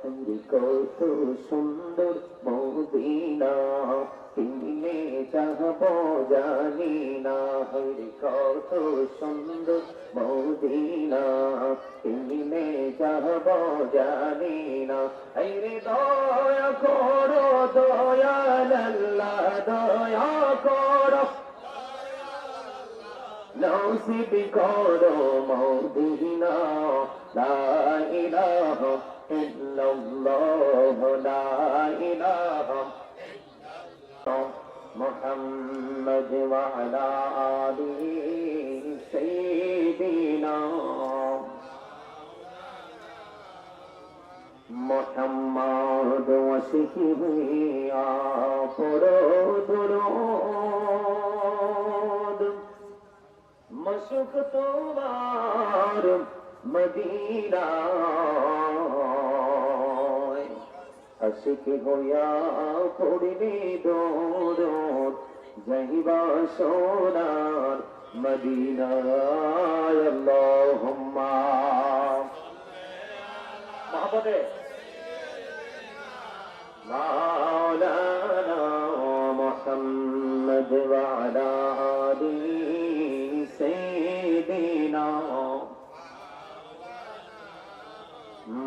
কত সুন্দর মদিনা, কিনে যাব জানি না। কত সুন্দর মদিনা, কিনে যাব জানি না। রে দয়া করো দয়াল আল্লাহ, দয়া করো নসিব করো মদিনা। লা ইলাহা ইল্লাল্লাহ, লা ইলাহা মুহাম্মদ ওয়া আলা আলিহি সাইয়্যিদিনা মুহাম্মদ ওয়াসিহিয়া পড়ো দুরূদ। মশক তোমার মদিনায়, আশিক হইয়া পড়িবে দরুদ, যাইবা সোনার মদিনায়। আল্লাহুম্মা মহব্বতে মাওলানা মুহাম্মদ ওয়া আলা আলিহি সাইয়্যিদিনা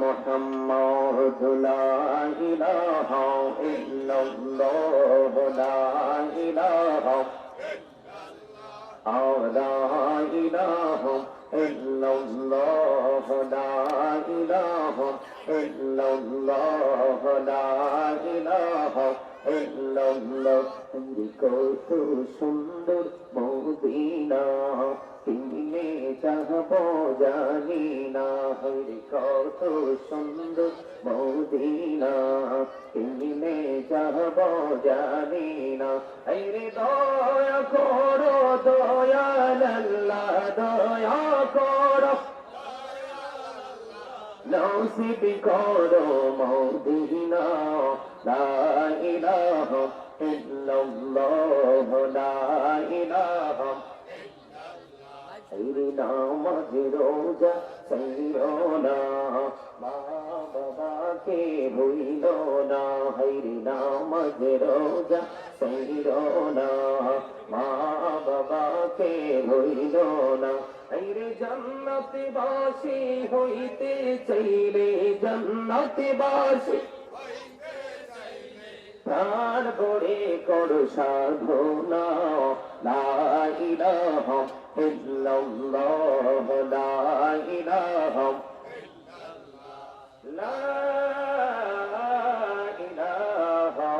মুহাম্মদ। লা ইলাহা ইল্লাল্লাহ, লা ইলাহা লা ইলাহা ইল্লাল্লাহ, লা ইলাহা ইল্লাল্লাহ, লা ইলাহা ইল্লাল্লাহ। কত সুন্দর মদিনা, কিনে যাব জানি না। কত সুন্দর মদিনা, কিনে যাব জানি না। রে দয়া করো দয়াল আল্লাহ, দয়া করো নসিব করো মদিনা। লা ইলাহা ইল্লাল্লাহ, লা ইলাহা নামাজ রোজা ছাইরো না, মা বাবাকে ভুইল না। নামাজ রোজা ছাইরো না, মা বাবাকে ভুইল না। জান্নাতবাসী হইতে চাইলে, জান্নাতবাসী প্রাণ ভরে করো সাধনা। লা ইলাহা ইল্লাল্লাহ, লা ইলাহা লা ইলাহা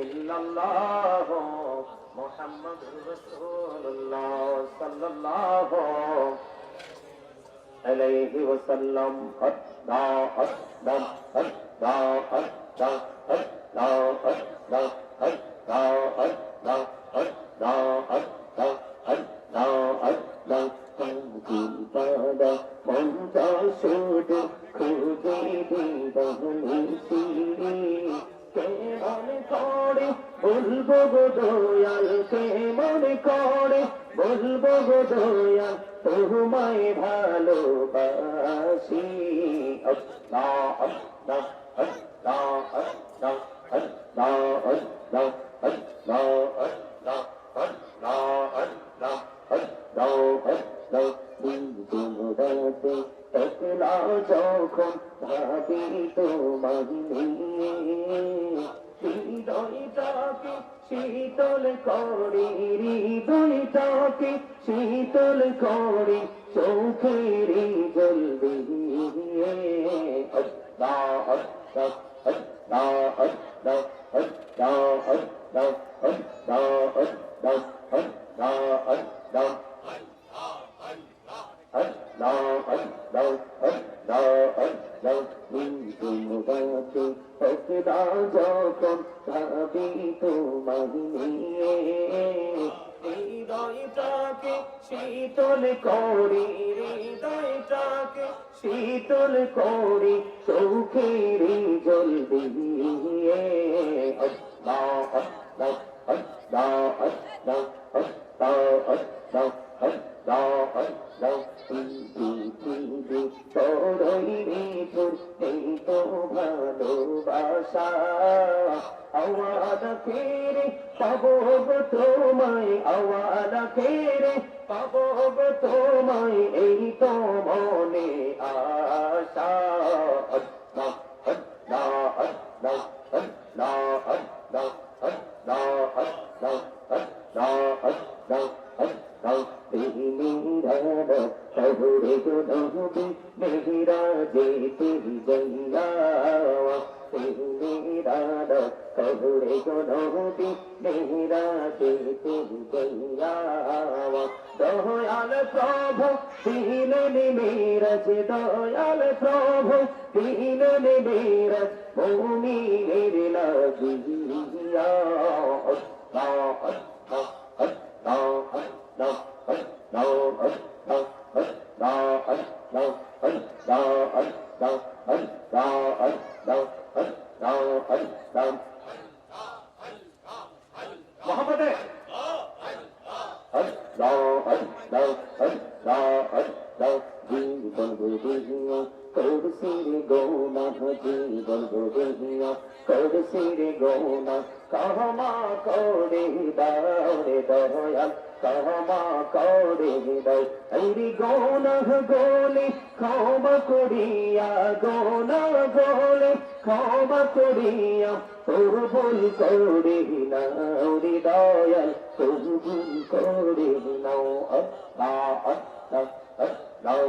ইল্লাল্লাহ মুহাম্মাদুর রাসূলুল্লাহ সাল্লাল্লাহু আলাইহি ওয়াসাল্লাম। আল্লাহ আকবার, আল্লাহ আকবার, আল্লাহ আকবার, আল্লাহ আকবার, আল্লাহ আকবার, আল্লাহ আকবার। পাদা পঞ্চাশোড খুঁজে দিবানিসি, কেমন করে বলবো গো দয়াল, কেমন করে বলবো গো দয়াল, তোমায় ভালোবাসি। আল্লাহ আল্লাহ আল্লাহ আল্লাহ আল্লাহ আল্লাহ আল্লাহ আল্লাহ আল্লাহ আল্লাহ আল্লাহ আল্লাহ। রাতে একলা যখন ভাবি তোমায় নিয়ে, হৃদয়টাকে শীতল করি, হৃদয়টাকে শীতল করি, চোখের জল দিয়ে। আল্লাহ আল্লাহ আল্লাহ আল্লাহ আল্লাহ আল্লাহ আল্লাহ আল্লাহ আল্লাহ আল্লাহ আল্লাহ আল্লাহ আল্লাহ আল্লাহ। রাতে একলা যখন ভাবি তোমায় নিয়ে, হৃদয়টাকে শীতল করি, হৃদয়টাকে শীতল করি, চোখের জল দিয়ে। আল্লাহ আল্লাহ আল্লাহ আল্লাহ আল্লাহ আল্লাহ আল্লাহ আল্লাহ। পৃথিবী বড়ই নিঠুর, এই তো আশা আওয়াজ ফিরে পাবো গো তোমায় আওয়াজ ফিরে পাবো গো তোমায় এই তো মনে আশা আল্লাহ আল্লাহ আল্লাহ আল্লাহ আল্লাহ আল্লাহ আল্লাহ আল্লাহ আল্লাহ আল্লাহ মেহরা শহরে গো নবী মেহরা যেতে জঙ্গা মেহরা শহরে গো নবী মেহরা যেতে জঙ্গা দয়াল প্রভু দিলেন মেরাজ দয়াল প্রভু দিলেন মেরাজ মুমিনের লাগিয়া আল্লাহ আল্লাহ আল্লাহ আল্লাহ कहमा करे दारे दयाल कहमा करे दाও এই গোনাহ গোলে ক্ষমা করিয়া গোনাহ গোলে ক্ষমা করিয়া তোর ভুল করে নাও রে দয়াল তোর ভুল করে নাও আল্লাহ আল্লাহ আল্লাহ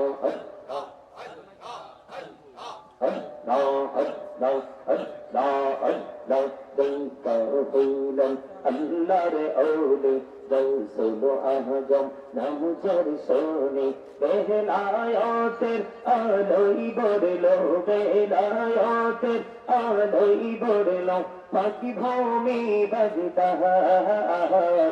আল্লাহ আল্লাহ আল্লাহ আল্লাহ দিনকা হইলেন আল্লাহর ওলি রসুল আজম নাম যার শোনে বেলায়েতের আলোই বড়লো বেলায়েতের আলোই বড়লো পাখি ভূমি বাজতা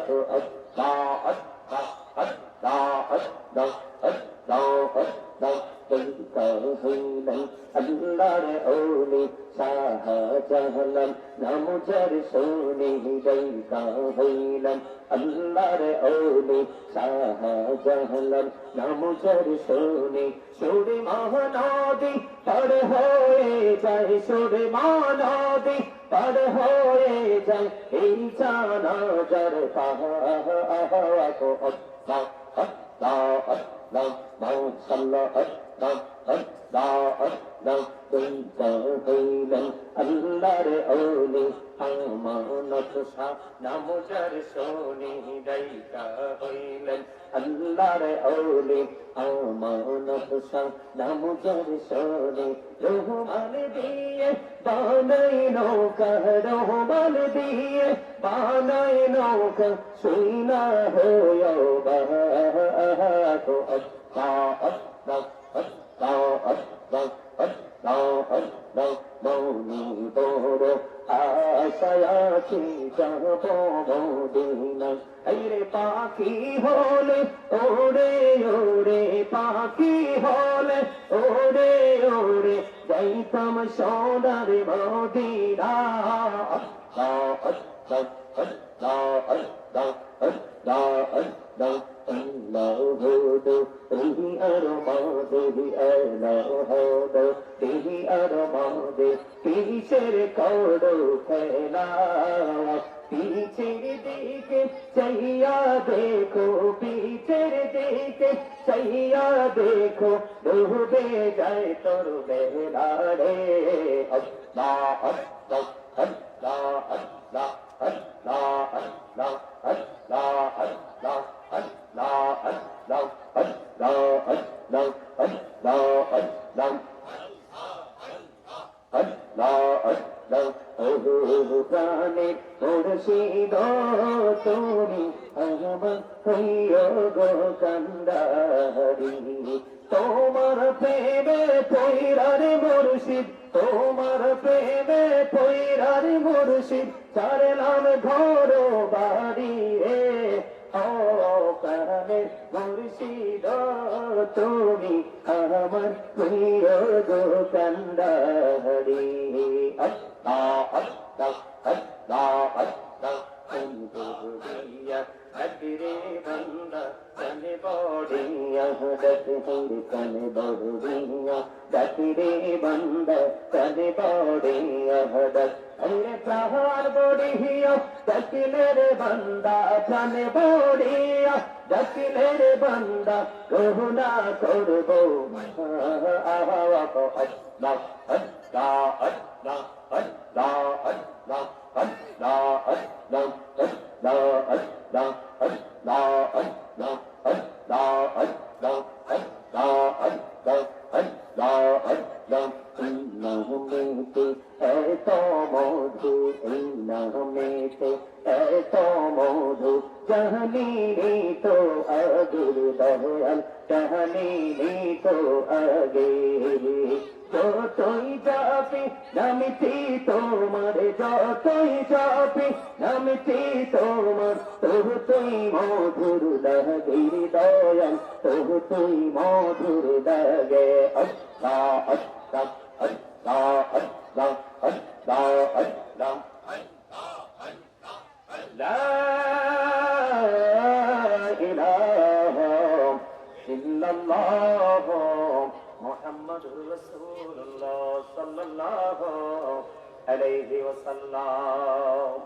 তো আল্লাহ আল্লাহ আল্লাহ আল্লাহ আল্লাহ আল্লাহ দিনকা হইলেন আল্লাহর ওলি শাহজালাল নাম যার শোনে দিনকা হইলেন আল্লাহর ওলি শাহজালাল নাম যার শোনে সুরে মহানদী পার হয়ে যায় সুরে মহানদী পার হয়ে যায় এই জানাজার পাহাড় তো আল্লাহ আল্লাহ আল্লাহ মাশাআল্লাহ আল্লাহ আল্লাহ আল্লাহ দিনকা হইলেন আল্লাহর ওলি আমানত শাহ নাম যার শোনে দিনকা হইলেন আল্লাহর ওলি আমানত শাহ নাম যার শোনে রহমান দিয়ে বানাই নৌকা রহমান দিয়ে বানাই নৌকা সুইনা হইও তো আল্লাহ আল্লাহ আল্লাহ আল্লাহ আল্লাহ আল্লাহ মৌনি বড় আশায় আছি যাব মদিনা আইরে পাখি হলে ওরে ওরে পাখি হলে ওরে ওরে যাইতাম সোনার মদিনা আল্লাহ আল্লাহ আল্লাহ আল্লাহ আল্লাহ আল্লাহ আল্লাহ হো রিহি আর মাদে আল্লাহ হো রিহি আর মাদে পিছের কড়ো খেলা পিছের দিকে চাইয়া দেখো পিছের দিকে চাইয়া দেখো ডুবে যায় তোর বেলা রে আল্লাহ আল্লাহ আল্লাহ আল্লাহ আল্লাহ আল্লাহ আল্লাহ আল্লাহ আল্লাহ আল্লাহ আল্লাহ আল্লাহ আল্লাহ আল্লাহ আল্লাহ আল্লাহ ও প্রাণে মুর্শিদ তুমি আমার হইও গো কান্দারি তোমার প্রেমে পয়রার মুর্শিদ তোমার প্রেমে পয়রার মুর্শিদ ছাড়লাম ঘর বাড়ি রে ও প্রাণে মুর্শিদ তুমি আমার প্রিয় গো কান্দারি আল্লাহ আল্লাহ আল্লাহ আল্লাহ কুন্দুরিয়া নগরে বন্দা জানে পড়িয়া ডাকে কানে বড়িয়া ডাকি রে বান্দা কানে পড়িয়া ডাক আরে প্রাণ বড়িয়া ডাকিলে রে বান্দা কানে বড়িয়া ডাকিলে রে বান্দা করুণা করবো আল্লাহ আল্লাহ আল্লাহ আল্লাহ আল্লাহ আল্লাহ আল্লাহ আল্লাহ আল্লাহ আল্লাহ আল্লাহ আল্লাহ এত মধু এই নামেতে এত মধু জানি তো আগের দয়াল জানি তো আগে যতই যাবি নামটি তোমার যতই যাবি নামটি তোমার তবু তুই মধুর লাগে দয়াল তবু তুই মধুর লাগে আল্লাহ আল্লাহ আল্লাহ আল্লাহ আল্লাহ আল্লাহ লা ইলাহা ইল্লাল্লাহ মুহাম্মাদুর রাসূলুল্লাহ সাল্লাল্লাহু আলাইহি ওয়াসাল্লাম।